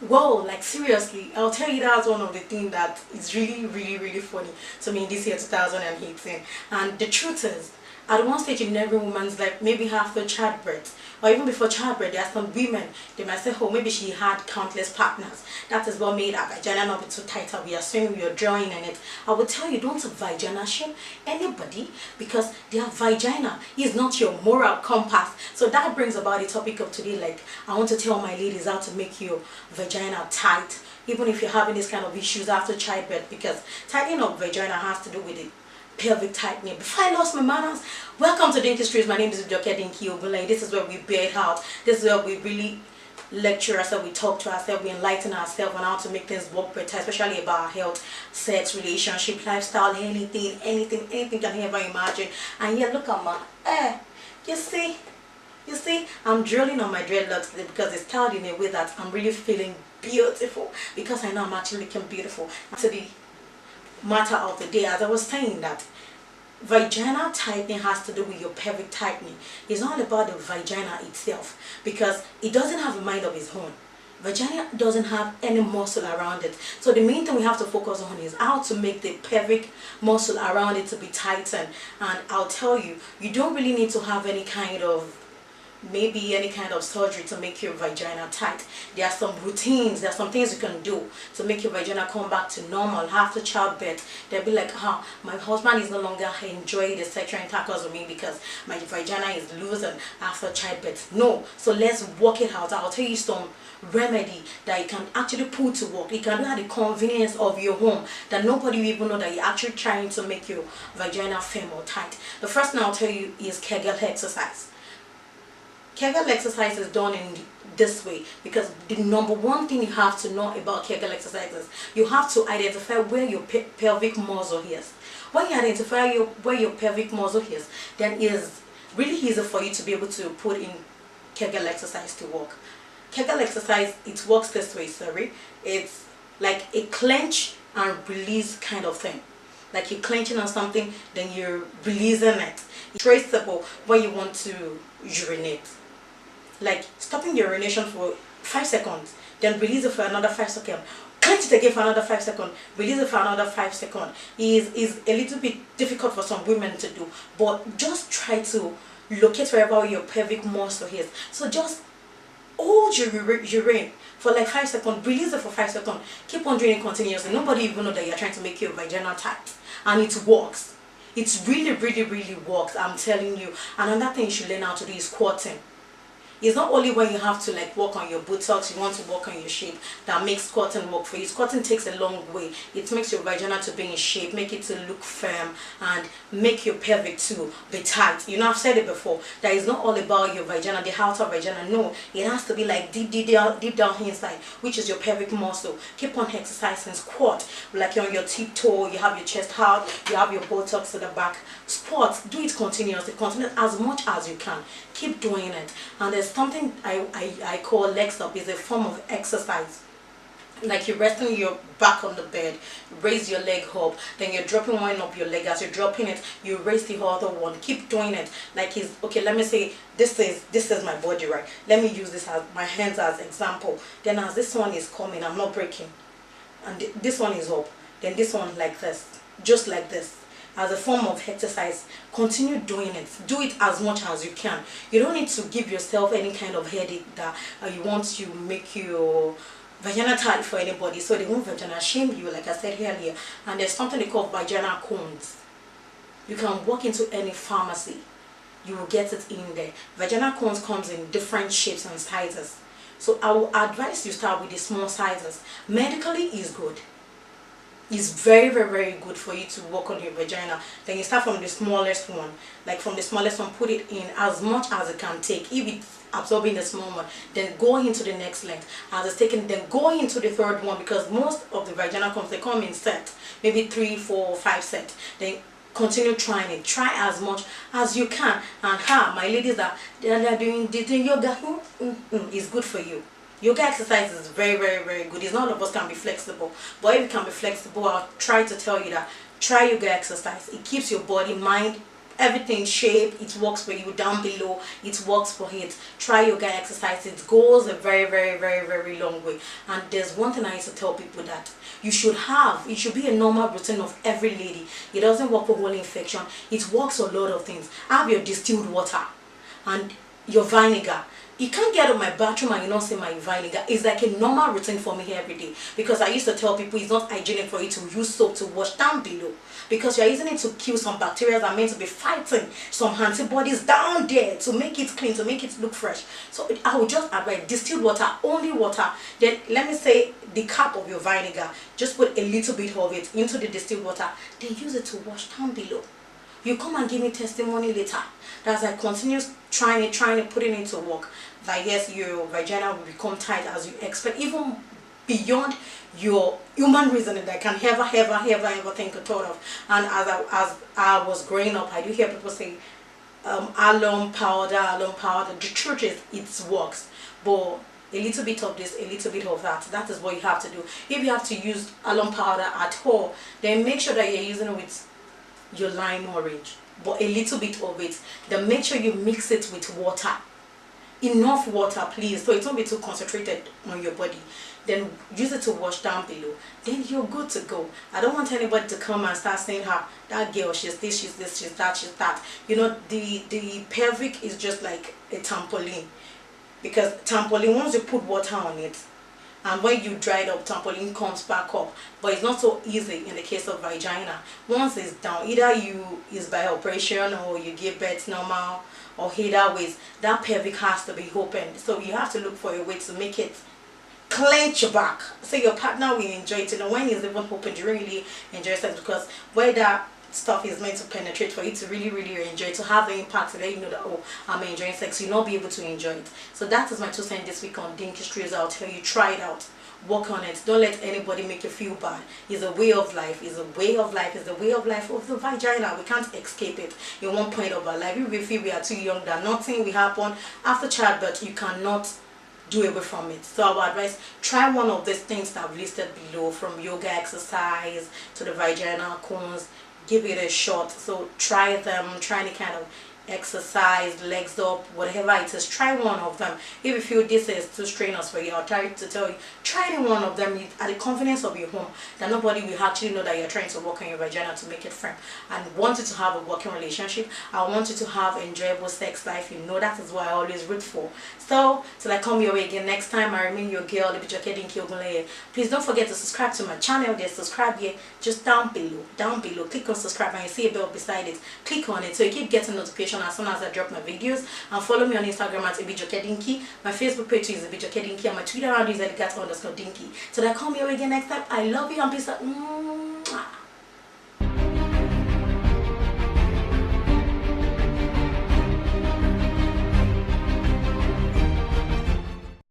Well, like seriously, I'll tell you that's one of the things that is really funny to me in this year 2018. And the truth is, at one stage in every woman's life, maybe after childbirth or even before childbirth, there are some women, they might say, oh, maybe she had countless partners. That is what made her vagina not be too tight. We are swimming, we are drawing in it. I will tell you, don't vagina shame anybody, because their vagina is not your moral compass. So that brings about the topic of today. Like, I want to tell my ladies how to make your vagina tight, even if you're having this kind of issues after childbirth, because tightening up vagina has to do with it pelvic tightening. Before I lost my manners, welcome to Dinky Streets. My name is Dr. Dinky Ogunlay. This is where we bear it out. This is where we really lecture ourselves, we talk to ourselves, we enlighten ourselves on how to make things work better, especially about our health, sex, relationship, lifestyle, anything can you ever imagine. And yeah, look at my you see, I'm drilling on my dreadlocks today because it's styled in a way that I'm really feeling beautiful, because I know I'm actually looking beautiful. To the matter of the day, as I was saying, that vaginal tightening has to do with your pelvic tightening. It's not about the vagina itself, because it doesn't have a mind of its own. Vagina doesn't have any muscle around it. So the main thing we have to focus on is how to make the pelvic muscle around it to be tightened. And I'll tell you, you don't really need to have any kind of surgery to make your vagina tight. There are some routines, there are some things you can do to make your vagina come back to normal after childbirth. They'll be like, my husband is no longer enjoying the sexual intercourse with me because my vagina is loosened after childbirth. No, so let's work it out. I'll tell you some remedy that you can actually put to work. You can do at the convenience of your home, that nobody will even know that you're actually trying to make your vagina firm or tight. The first thing I'll tell you is Kegel exercise. Kegel exercise is done in this way, because the number one thing you have to know about Kegel exercises, you have to identify where your pelvic muscle is. When you identify where your pelvic muscle is, then it is really easy for you to be able to put in Kegel exercise to work. Kegel exercise, it works this way, it's like a clench and release kind of thing. Like you're clenching on something, then you're releasing it. It's very simple when you want to urinate. Like stopping your urination for 5 seconds, then release it for another 5 seconds, clench it again for another 5 seconds, release it for another 5 seconds. Is a little bit difficult for some women to do, but just try to locate wherever your pelvic muscle is. So just hold your urine for like 5 seconds, release it for 5 seconds, keep on doing it continuously. Nobody even know that you're trying to make your vagina tight, and it works. It really works, I'm telling you. And another thing you should learn how to do is squatting. It's not only when you have to like work on your buttocks, you want to work on your shape, that makes squatting work for you. Squatting takes a long way. It makes your vagina to be in shape, make it to look firm, and make your pelvic to be tight. You know, I've said it before, that it's not all about your vagina, the outer vagina. No, it has to be like deep down inside, which is your pelvic muscle. Keep on exercising. Squat, like you're on your tiptoe, you have your chest out, you have your buttocks to the back. Squat, do it continuously, as much as you can. Keep doing it. And there's something I call legs up. Is a form of exercise. Like you're resting your back on the bed, raise your leg up, then you're dropping one up your leg. As you're dropping it, you raise the other one. Keep doing it. Like it's okay, let me say this is my body, right? Let me use this as my hands as example. Then as this one is coming, I'm not breaking, and this one is up, then this one like this, just like this. As a form of exercise, continue doing it. Do it as much as you can. You don't need to give yourself any kind of headache that you want to make your vagina tight for anybody, so they won't vagina shame you, like I said earlier. And there's something they call vaginal cones. You can walk into any pharmacy, you will get it in there. Vaginal cones comes in different shapes and sizes, so I will advise you start with the small sizes. Medically is good. It's very good for you to work on your vagina. Then you start from the smallest one. Like from the smallest one, put it in as much as it can take. If it's absorbing the small one, then go into the next length. As it's taken, then go into the third one, because most of the vaginal cones, they come in set, maybe 3, 4, 5 sets. Then continue trying it. Try as much as you can. And my ladies that they're doing yoga, is good for you. Yoga exercise is very good. It's not all of us can be flexible, but if you can be flexible, I'll try to tell you that try yoga exercise. It keeps your body, mind, everything shape. It works for you down below. It works for it. Try yoga exercise. It goes a very, very, very, very long way. And there's one thing I used to tell people that it should be a normal routine of every lady. It doesn't work for whole infection. It works a lot of things. Have your distilled water and your vinegar. You can't get out of my bathroom and you not see my vinegar. It's like a normal routine for me every day, because I used to tell people it's not hygienic for you to use soap to wash down below, because you're using it to kill some bacteria that are meant to be fighting some antibodies down there to make it clean, to make it look fresh. So I would just add distilled water, only water. Then let me say the cup of your vinegar, just put a little bit of it into the distilled water, then use it to wash down below. You come and give me testimony later that as I continue trying to putting it to work, that yes, your vagina will become tight as you expect, even beyond your human reasoning that can ever think or thought of. And as I was growing up, I do hear people say alum powder. The truth is it works, but a little bit of this, a little bit of that, that is what you have to do. If you have to use alum powder at all, then make sure that you're using it with your lime orange, but a little bit of it. Then make sure you mix it with water, enough water please, so it won't be too concentrated on your body. Then use it to wash down below, then you're good to go. I don't want anybody to come and start saying that girl, she's this, she's that. You know, the pelvic is just like a trampoline, because trampoline, once you put water on it, and when you dry it up, trampoline comes back up. But it's not so easy in the case of vagina. Once it's down, either is by operation or you give birth normal, or either ways, that pelvic has to be opened. So you have to look for a way to make it clench back, so your partner will enjoy it. You know, when it's even open, you really enjoy sex, because where that stuff is meant to penetrate, for you to really enjoy it, to have the impact, to let you know that, oh, I'm enjoying sex, you'll not be able to enjoy it. So that is my 2 cents this week on dinky streets. I'll tell you, try it out, work on it. Don't let anybody make you feel bad. It's a way of life. It's a way of life. It's the way of life of the vagina. We can't escape it in one point of our life. If we feel we are too young, that nothing will happen after childbirth, you cannot do away from it. So I would advise, try one of these things that I've listed below, from yoga exercise to the vaginal cones. Give it a shot. So try them, try any kind of exercise, legs up, whatever it is. Try one of them. If you feel this is too strenuous for you, I'll try to tell you, try any one of them at the confidence of your home, that nobody will actually know that you're trying to work on your vagina to make it firm. And want you to have a working relationship. I want you to have enjoyable sex life. You know, that is what I always root for. So till I come your way again next time, I remain your girl, Please don't forget to subscribe to my channel. There's subscribe here, just down below. Click on subscribe and you see a bell beside it. Click on it so you keep getting notification as soon as I drop my videos. And follow me on Instagram at ibijokedinky. My Facebook page is ibijokedinky, and my Twitter handle is @dinky. Till I come your way again next time, I love you and peace out.